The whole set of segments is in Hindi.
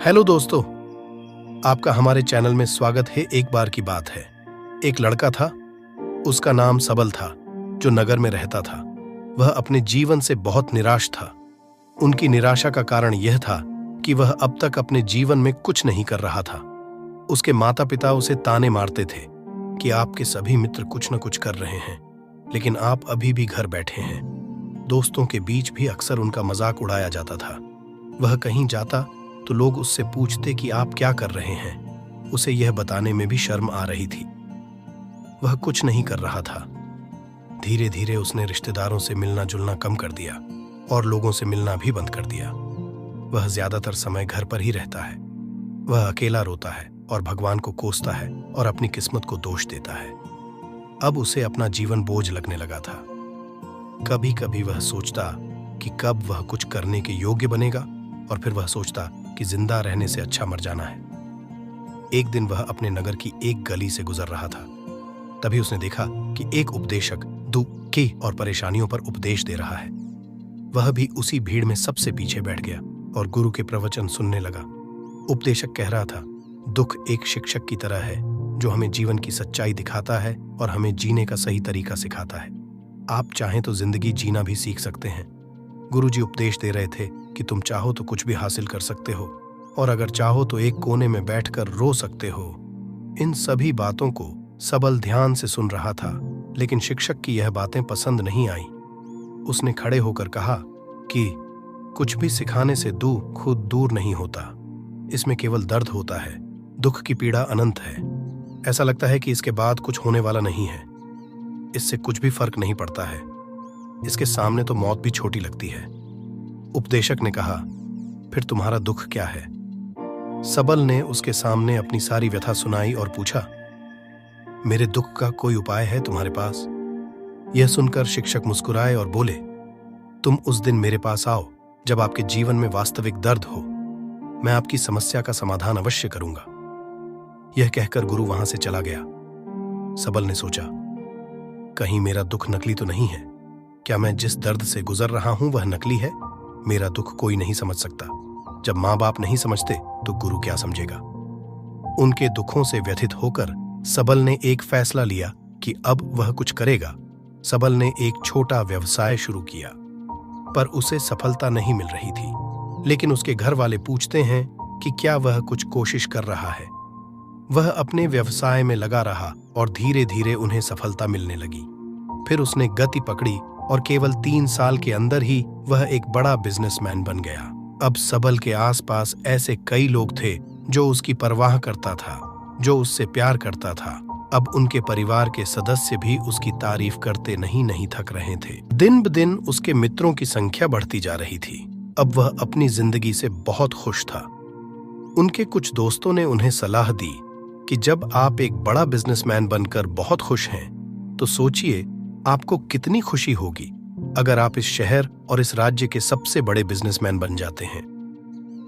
हेलो दोस्तों, आपका हमारे चैनल में स्वागत है। एक बार की बात है, एक लड़का था, उसका नाम सबल था, जो नगर में रहता था। वह अपने जीवन से बहुत निराश था। उनकी निराशा का कारण यह था कि वह अब तक अपने जीवन में कुछ नहीं कर रहा था। उसके माता पिता उसे ताने मारते थे कि आपके सभी मित्र कुछ न कुछ कर रहे हैं, लेकिन आप अभी भी घर बैठे हैं। दोस्तों के बीच भी अक्सर उनका मजाक उड़ाया जाता था। वह कहीं जाता तो लोग उससे पूछते कि आप क्या कर रहे हैं। उसे यह बताने में भी शर्म आ रही थी। वह कुछ नहीं कर रहा था। धीरे धीरे उसने रिश्तेदारों से मिलना जुलना कम कर दिया और लोगों से मिलना भी बंद कर दिया। वह ज्यादातर समय घर पर ही रहता है। वह अकेला रोता है और भगवान को कोसता है और अपनी किस्मत को दोष देता है। अब उसे अपना जीवन बोझ लगने लगा था। कभी कभी वह सोचता कि कब वह कुछ करने के योग्य बनेगा, और फिर वह सोचता कि जिंदा रहने से अच्छा मर जाना है। एक दिन वह अपने नगर की एक गली से गुजर रहा था। तभी उसने देखा कि एक उपदेशक दुख और परेशानियों पर उपदेश दे रहा है। वह भी उसी भीड़ में सबसे पीछे बैठ गया और गुरु के प्रवचन सुनने लगा। उपदेशक कह रहा था, दुख एक शिक्षक की तरह है जो हमें जीवन की सच्चाई दिखाता है और हमें जीने का सही तरीका सिखाता है। आप चाहें तो जिंदगी जीना भी सीख सकते हैं। गुरुजी उपदेश दे रहे थे कि तुम चाहो तो कुछ भी हासिल कर सकते हो, और अगर चाहो तो एक कोने में बैठकर रो सकते हो। इन सभी बातों को सबल ध्यान से सुन रहा था, लेकिन शिक्षक की यह बातें पसंद नहीं आई। उसने खड़े होकर कहा कि कुछ भी सिखाने से दुख खुद दूर नहीं होता। इसमें केवल दर्द होता है। दुख की पीड़ा अनंत है। ऐसा लगता है कि इसके बाद कुछ होने वाला नहीं है। इससे कुछ भी फर्क नहीं पड़ता है। इसके सामने तो मौत भी छोटी लगती है। उपदेशक ने कहा, फिर तुम्हारा दुख क्या है? सबल ने उसके सामने अपनी सारी व्यथा सुनाई और पूछा, मेरे दुख का कोई उपाय है तुम्हारे पास? यह सुनकर शिक्षक मुस्कुराए और बोले, तुम उस दिन मेरे पास आओ जब आपके जीवन में वास्तविक दर्द हो। मैं आपकी समस्या का समाधान अवश्य करूंगा। यह कहकर गुरु वहां से चला गया। सबल ने सोचा, कहीं मेरा दुख नकली तो नहीं है? क्या मैं जिस दर्द से गुजर रहा हूं वह नकली है? मेरा दुख कोई नहीं समझ सकता। जब माँ बाप नहीं समझते तो गुरु क्या समझेगा? उनके दुखों से व्यथित होकर सबल ने एक फैसला लिया कि अब वह कुछ करेगा। सबल ने एक छोटा व्यवसाय शुरू किया, पर उसे सफलता नहीं मिल रही थी। लेकिन उसके घर वाले पूछते हैं कि क्या वह कुछ कोशिश कर रहा है। वह अपने व्यवसाय में लगा रहा और धीरे धीरे उन्हें सफलता मिलने लगी। फिर उसने गति पकड़ी और केवल 3 साल के अंदर ही वह एक बड़ा बिजनेसमैन बन गया। अब सबल के आसपास ऐसे कई लोग थे जो उसकी परवाह करता था, जो उससे प्यार करता था। अब उनके परिवार के सदस्य भी उसकी तारीफ करते नहीं थक रहे थे। दिन ब दिन उसके मित्रों की संख्या बढ़ती जा रही थी। अब वह अपनी जिंदगी से बहुत खुश था। उनके कुछ दोस्तों ने उन्हें सलाह दी कि जब आप एक बड़ा बिजनेसमैन बनकर बहुत खुश हैं, तो सोचिए आपको कितनी खुशी होगी अगर आप इस शहर और इस राज्य के सबसे बड़े बिजनेसमैन बन जाते हैं।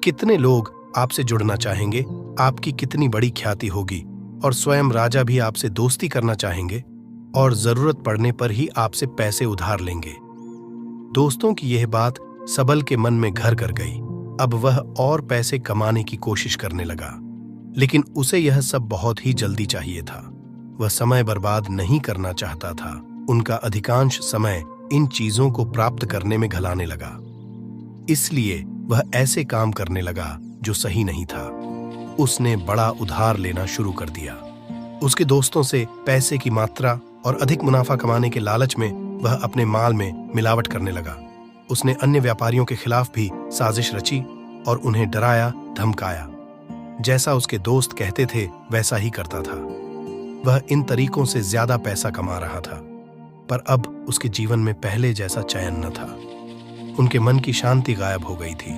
कितने लोग आपसे जुड़ना चाहेंगे, आपकी कितनी बड़ी ख्याति होगी, और स्वयं राजा भी आपसे दोस्ती करना चाहेंगे और जरूरत पड़ने पर ही आपसे पैसे उधार लेंगे। दोस्तों की यह बात सबल के मन में घर कर गई। अब वह और पैसे कमाने की कोशिश करने लगा, लेकिन उसे यह सब बहुत ही जल्दी चाहिए था। वह समय बर्बाद नहीं करना चाहता था। उनका अधिकांश समय इन चीजों को प्राप्त करने में घलाने लगा। इसलिए वह ऐसे काम करने लगा जो सही नहीं था। उसने बड़ा उधार लेना शुरू कर दिया। उसके दोस्तों से पैसे की मात्रा और अधिक मुनाफा कमाने के लालच में वह अपने माल में मिलावट करने लगा। उसने अन्य व्यापारियों के खिलाफ भी साजिश रची और उन्हें डराया धमकाया। जैसा उसके दोस्त कहते थे वैसा ही करता था। वह इन तरीकों से ज्यादा पैसा कमा रहा था, पर अब उसके जीवन में पहले जैसा चैन न था। उनके मन की शांति गायब हो गई थी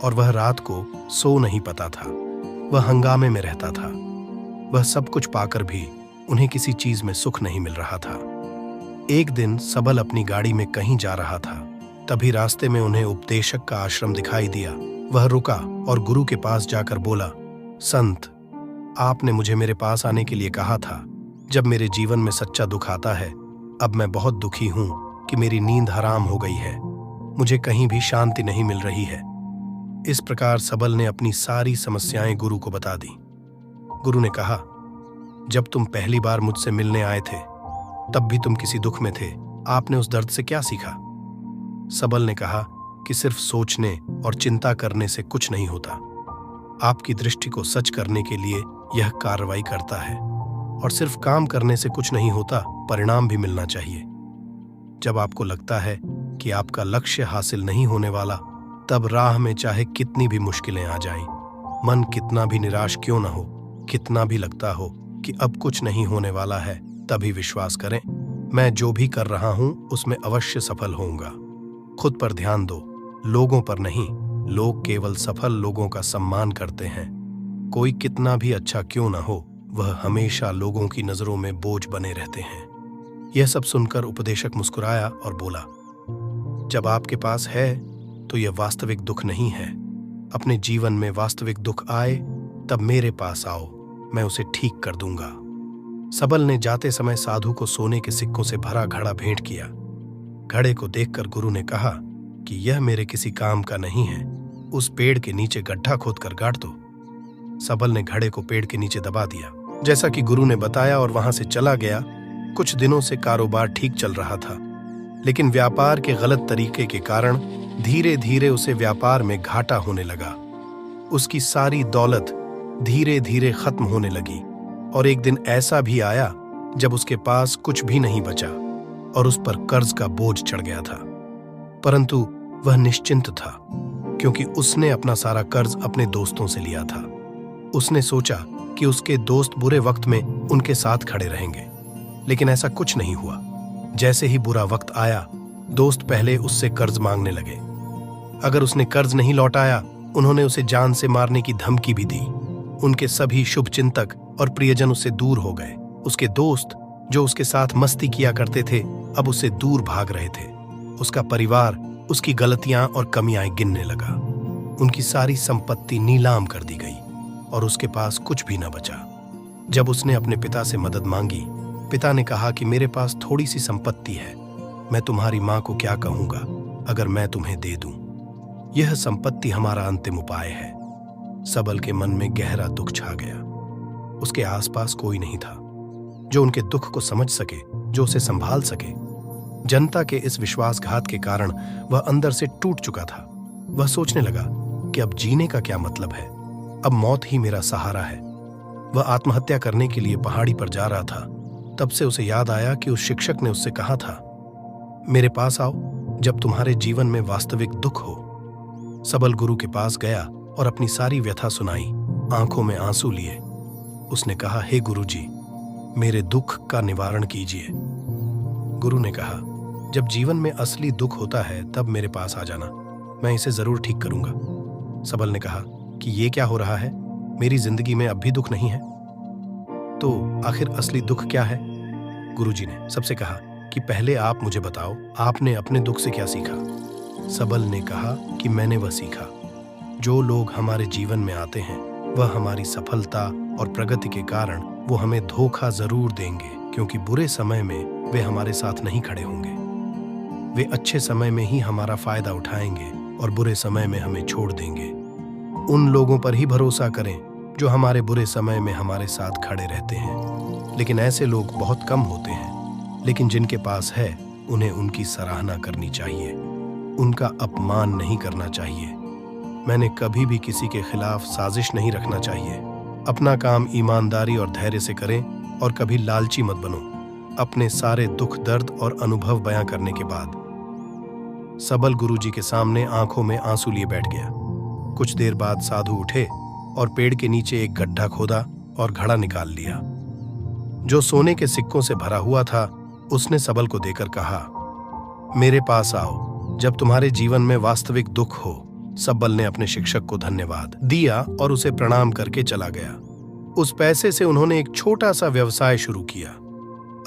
और वह रात को सो नहीं पाता था। वह हंगामे में रहता था। वह सब कुछ पाकर भी उन्हें किसी चीज में सुख नहीं मिल रहा था। एक दिन सबल अपनी गाड़ी में कहीं जा रहा था। तभी रास्ते में उन्हें उपदेशक का आश्रम दिखाई दिया। वह रुका और गुरु के पास जाकर बोला, संत, आपने मुझे मेरे पास आने के लिए कहा था। जब मेरे जीवन में सच्चा दुख आता है, अब मैं बहुत दुखी हूं कि मेरी नींद हराम हो गई है। मुझे कहीं भी शांति नहीं मिल रही है। इस प्रकार सबल ने अपनी सारी समस्याएं गुरु को बता दी। गुरु ने कहा, जब तुम पहली बार मुझसे मिलने आए थे तब भी तुम किसी दुख में थे। आपने उस दर्द से क्या सीखा? सबल ने कहा कि सिर्फ सोचने और चिंता करने से कुछ नहीं होता। आपकी दृष्टि को सच करने के लिए यह कार्रवाई करता है, और सिर्फ काम करने से कुछ नहीं होता, परिणाम भी मिलना चाहिए। जब आपको लगता है कि आपका लक्ष्य हासिल नहीं होने वाला, तब राह में चाहे कितनी भी मुश्किलें आ जाएं, मन कितना भी निराश क्यों न हो, कितना भी लगता हो कि अब कुछ नहीं होने वाला है, तभी विश्वास करें, मैं जो भी कर रहा हूं उसमें अवश्य सफल होऊंगा। खुद पर ध्यान दो, लोगों पर नहीं। लोग केवल सफल लोगों का सम्मान करते हैं। कोई कितना भी अच्छा क्यों न हो, वह हमेशा लोगों की नजरों में बोझ बने रहते हैं। यह सब सुनकर उपदेशक मुस्कुराया और बोला, जब आपके पास है तो यह वास्तविक दुख नहीं है। अपने जीवन में वास्तविक दुख आए तब मेरे पास आओ, मैं उसे ठीक कर दूंगा। सबल ने जाते समय साधु को सोने के सिक्कों से भरा घड़ा भेंट किया। घड़े को देखकर गुरु ने कहा कि यह मेरे किसी काम का नहीं है, उस पेड़ के नीचे गड्ढा खोदकर गाड़ दो। सबल ने घड़े को पेड़ के नीचे दबा दिया, जैसा कि गुरु ने बताया, और वहां से चला गया। कुछ दिनों से कारोबार ठीक चल रहा था, लेकिन व्यापार के गलत तरीके के कारण धीरे धीरे उसे व्यापार में घाटा होने लगा। उसकी सारी दौलत धीरे धीरे खत्म होने लगी, और एक दिन ऐसा भी आया जब उसके पास कुछ भी नहीं बचा और उस पर कर्ज का बोझ चढ़ गया था। परंतु वह निश्चिंत था, क्योंकि उसने अपना सारा कर्ज अपने दोस्तों से लिया था। उसने सोचा कि उसके दोस्त बुरे वक्त में उनके साथ खड़े रहेंगे, लेकिन ऐसा कुछ नहीं हुआ। जैसे ही बुरा वक्त आया, दोस्त पहले उससे कर्ज मांगने लगे। अगर उसने कर्ज नहीं लौटाया, उन्होंने उसे जान से मारने की धमकी भी दी। उनके सभी शुभचिंतक और प्रियजन उससे दूर हो गए। उसके दोस्त जो उसके साथ मस्ती किया करते थे, अब उससे दूर भाग रहे थे। उसका परिवार उसकी गलतियां और कमियां गिनने लगा। उनकी सारी संपत्ति नीलाम कर दी गई और उसके पास कुछ भी न बचा। जब उसने अपने पिता से मदद मांगी, पिता ने कहा कि मेरे पास थोड़ी सी संपत्ति है, मैं तुम्हारी मां को क्या कहूंगा अगर मैं तुम्हें दे दूं। यह संपत्ति हमारा अंतिम उपाय है। सबल के मन में गहरा दुख छा गया। उसके आसपास कोई नहीं था जो उनके दुख को समझ सके, जो उसे संभाल सके। जनता के इस विश्वासघात के कारण वह अंदर से टूट चुका था। वह सोचने लगा कि अब जीने का क्या मतलब है, अब मौत ही मेरा सहारा है। वह आत्महत्या करने के लिए पहाड़ी पर जा रहा था। तब से उसे याद आया कि उस शिक्षक ने उससे कहा था, मेरे पास आओ जब तुम्हारे जीवन में वास्तविक दुख हो। सबल गुरु के पास गया और अपनी सारी व्यथा सुनाई, आंखों में आंसू लिए। उसने कहा, हे गुरुजी, मेरे दुख का निवारण कीजिए। गुरु ने कहा, जब जीवन में असली दुख होता है तब मेरे पास आ जाना, मैं इसे जरूर ठीक करूंगा। सबल ने कहा कि ये क्या हो रहा है, मेरी जिंदगी में अब भी दुख नहीं है, तो आखिर असली दुख क्या है? गुरुजी ने सबसे कहा कि पहले आप मुझे बताओ, आपने अपने दुख से क्या सीखा? सबल ने कहा कि मैंने वह सीखा, जो लोग हमारे जीवन में आते हैं वह हमारी सफलता और प्रगति के कारण वो हमें धोखा जरूर देंगे, क्योंकि बुरे समय में वे हमारे साथ नहीं खड़े होंगे। वे अच्छे समय में ही हमारा फायदा उठाएंगे और बुरे समय में हमें छोड़ देंगे। उन लोगों पर ही भरोसा करें जो हमारे बुरे समय में हमारे साथ खड़े रहते हैं। लेकिन ऐसे लोग बहुत कम होते हैं, लेकिन जिनके पास है उन्हें उनकी सराहना करनी चाहिए, उनका अपमान नहीं करना चाहिए। मैंने कभी भी किसी के खिलाफ साजिश नहीं रखना चाहिए। अपना काम ईमानदारी और धैर्य से करें और कभी लालची मत बनो। अपने सारे दुख दर्द और अनुभव बयां करने के बाद सबल गुरुजी के सामने आंखों में आंसू लिए बैठ गया। कुछ देर बाद साधु उठे और पेड़ के नीचे एक गड्ढा खोदा और घड़ा निकाल लिया, जो सोने के सिक्कों से भरा हुआ था। उसने सबल को देकर कहा, मेरे पास आओ जब तुम्हारे जीवन में वास्तविक दुख हो। सबल ने अपने शिक्षक को धन्यवाद दिया और उसे प्रणाम करके चला गया। उस पैसे से उन्होंने एक छोटा सा व्यवसाय शुरू किया।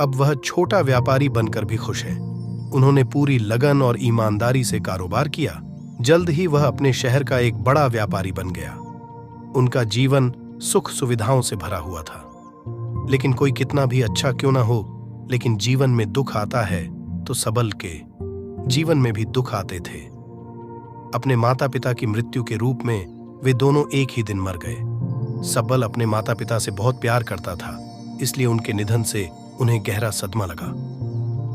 अब वह छोटा व्यापारी बनकर भी खुश है। उन्होंने पूरी लगन और ईमानदारी से कारोबार किया। जल्द ही वह अपने शहर का एक बड़ा व्यापारी बन गया। उनका जीवन सुख सुविधाओं से भरा हुआ था। लेकिन कोई कितना भी अच्छा क्यों ना हो, लेकिन जीवन में दुख आता है तो सबल के जीवन में भी दुख आते थे। अपने माता पिता की मृत्यु के रूप में वे दोनों एक ही दिन मर गए। सबल अपने माता पिता से बहुत प्यार करता था, इसलिए उनके निधन से उन्हें गहरा सदमा लगा।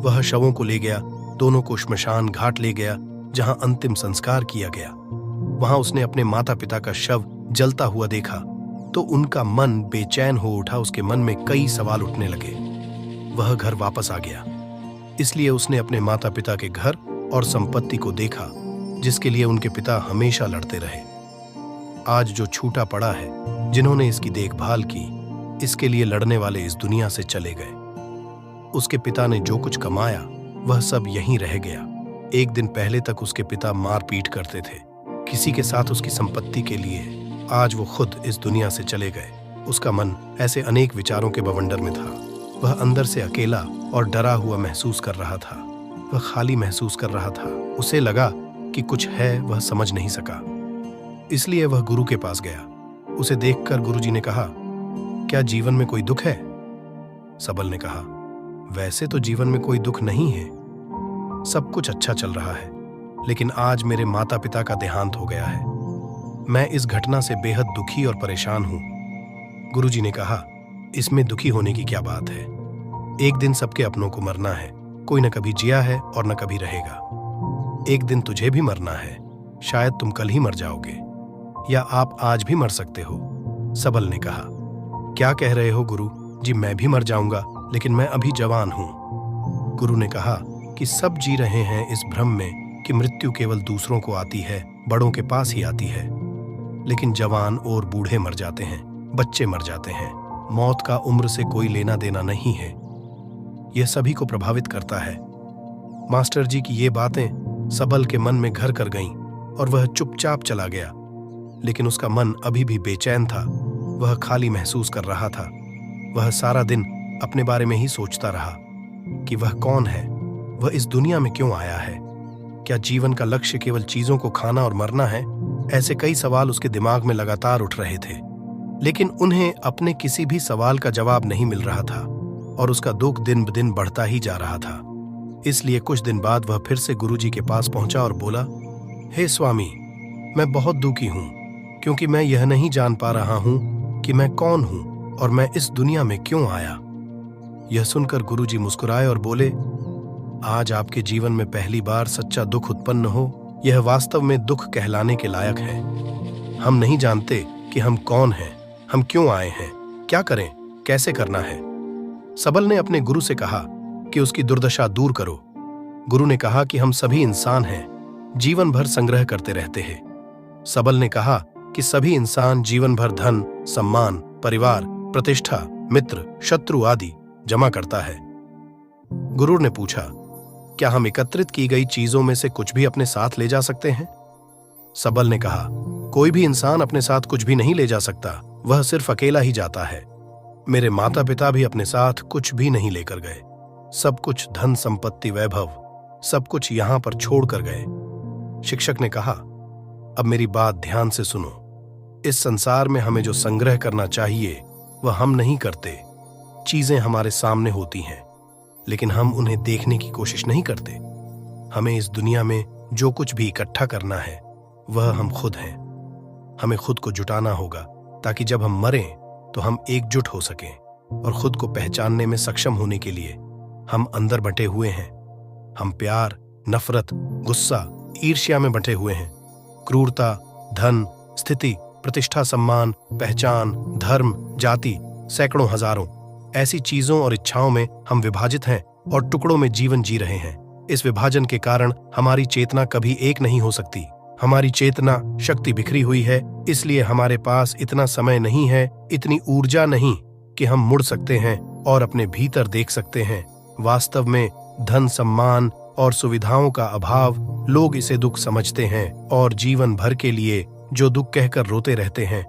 वह शवों को ले गया, दोनों को श्मशान घाट ले गया, जहां अंतिम संस्कार किया गया। वहां उसने अपने माता पिता का शव जलता हुआ देखा तो उनका मन बेचैन हो उठा। उसके मन में कई सवाल उठने लगे। वह घर वापस आ गया, इसलिए उसने अपने माता पिता के घर और संपत्ति को देखा, जिसके लिए उनके पिता हमेशा लड़ते रहे। आज जो छूटा पड़ा है, जिन्होंने इसकी देखभाल की, इसके लिए लड़ने वाले इस दुनिया से चले गए। उसके पिता ने जो कुछ कमाया वह सब यहीं रह गया। एक दिन पहले तक उसके पिता मारपीट करते थे किसी के साथ उसकी संपत्ति के लिए। आज वो खुद इस दुनिया से चले गए। उसका मन ऐसे अनेक विचारों के बवंडर में था। वह अंदर से अकेला और डरा हुआ महसूस कर रहा था। वह खाली महसूस कर रहा था। उसे लगा कि कुछ है, वह समझ नहीं सका। इसलिए वह गुरु के पास गया। उसे देखकर गुरुजी ने कहा, क्या जीवन में कोई दुख है? सबल ने कहा, वैसे तो जीवन में कोई दुख नहीं है, सब कुछ अच्छा चल रहा है, लेकिन आज मेरे माता पिता का देहांत हो गया है। मैं इस घटना से बेहद दुखी और परेशान हूं। गुरुजी ने कहा, इसमें दुखी होने की क्या बात है? एक दिन सबके अपनों को मरना है। कोई न कभी जिया है और न कभी रहेगा। एक दिन तुझे भी मरना है। शायद तुम कल ही मर जाओगे, या आप आज भी मर सकते हो। सबल ने कहा, क्या कह रहे हो गुरु जी? मैं भी मर जाऊंगा, लेकिन मैं अभी जवान हूं। गुरु ने कहा कि सब जी रहे हैं इस भ्रम में कि मृत्यु केवल दूसरों को आती है, बड़ों के पास ही आती है। लेकिन जवान और बूढ़े मर जाते हैं, बच्चे मर जाते हैं। मौत का उम्र से कोई लेना देना नहीं है। यह सभी को प्रभावित करता है। मास्टर जी की ये बातें सबल के मन में घर कर गईं और वह चुपचाप चला गया। लेकिन उसका मन अभी भी बेचैन था। वह खाली महसूस कर रहा था। वह सारा दिन अपने बारे में ही सोचता रहा कि वह कौन है, वह इस दुनिया में क्यों आया है, क्या जीवन का लक्ष्य केवल चीजों को खाना और मरना है? ऐसे कई सवाल उसके दिमाग में लगातार उठ रहे थे, लेकिन उन्हें अपने किसी भी सवाल का जवाब नहीं मिल रहा था और उसका दुख दिन ब दिन बढ़ता ही जा रहा था। इसलिए कुछ दिन बाद वह फिर से गुरुजी के पास पहुंचा और बोला, हे स्वामी, मैं बहुत दुखी हूं, क्योंकि मैं यह नहीं जान पा रहा हूं कि मैं कौन हूं और मैं इस दुनिया में क्यों आया। यह सुनकर गुरुजी मुस्कुराए और बोले, आज आपके जीवन में पहली बार सच्चा दुख उत्पन्न हो, यह वास्तव में दुख कहलाने के लायक है। हम नहीं जानते कि हम कौन हैं, हम क्यों आए हैं, क्या करें, कैसे करना है। सबल ने अपने गुरु से कहा कि उसकी दुर्दशा दूर करो। गुरु ने कहा कि हम सभी इंसान हैं, जीवन भर संग्रह करते रहते हैं। सबल ने कहा कि सभी इंसान जीवन भर धन, सम्मान, परिवार, प्रतिष्ठा, मित्र, शत्रु आदि जमा करता है। गुरु ने पूछा, क्या हम एकत्रित की गई चीजों में से कुछ भी अपने साथ ले जा सकते हैं? सबल ने कहा, कोई भी इंसान अपने साथ कुछ भी नहीं ले जा सकता, वह सिर्फ अकेला ही जाता है। मेरे माता पिता भी अपने साथ कुछ भी नहीं लेकर गए। सब कुछ धन, संपत्ति, वैभव, सब कुछ यहां पर छोड़ कर गए। शिक्षक ने कहा, अब मेरी बात ध्यान से सुनो। इस संसार में हमें जो संग्रह करना चाहिए वह हम नहीं करते। चीजें हमारे सामने होती हैं, लेकिन हम उन्हें देखने की कोशिश नहीं करते। हमें इस दुनिया में जो कुछ भी इकट्ठा करना है वह हम खुद हैं। हमें खुद को जुटाना होगा ताकि जब हम मरें तो हम एकजुट हो सकें और खुद को पहचानने में सक्षम होने के लिए हम अंदर बंटे हुए हैं। हम प्यार, नफरत, गुस्सा, ईर्ष्या में बंटे हुए हैं। क्रूरता, धन, स्थिति, प्रतिष्ठा, सम्मान, पहचान, धर्म, जाति, सैकड़ों, हजारों ऐसी चीजों और इच्छाओं में हम विभाजित हैं और टुकड़ों में जीवन जी रहे हैं। इस विभाजन के कारण हमारी चेतना कभी एक नहीं हो सकती। हमारी चेतना शक्ति बिखरी हुई है, इसलिए हमारे पास इतना समय नहीं है, इतनी ऊर्जा नहीं कि हम मुड़ सकते हैं और अपने भीतर देख सकते हैं। वास्तव में धन, सम्मान और सुविधाओं का अभाव, लोग इसे दुख समझते हैं और जीवन भर के लिए जो दुख कहकर रोते रहते हैं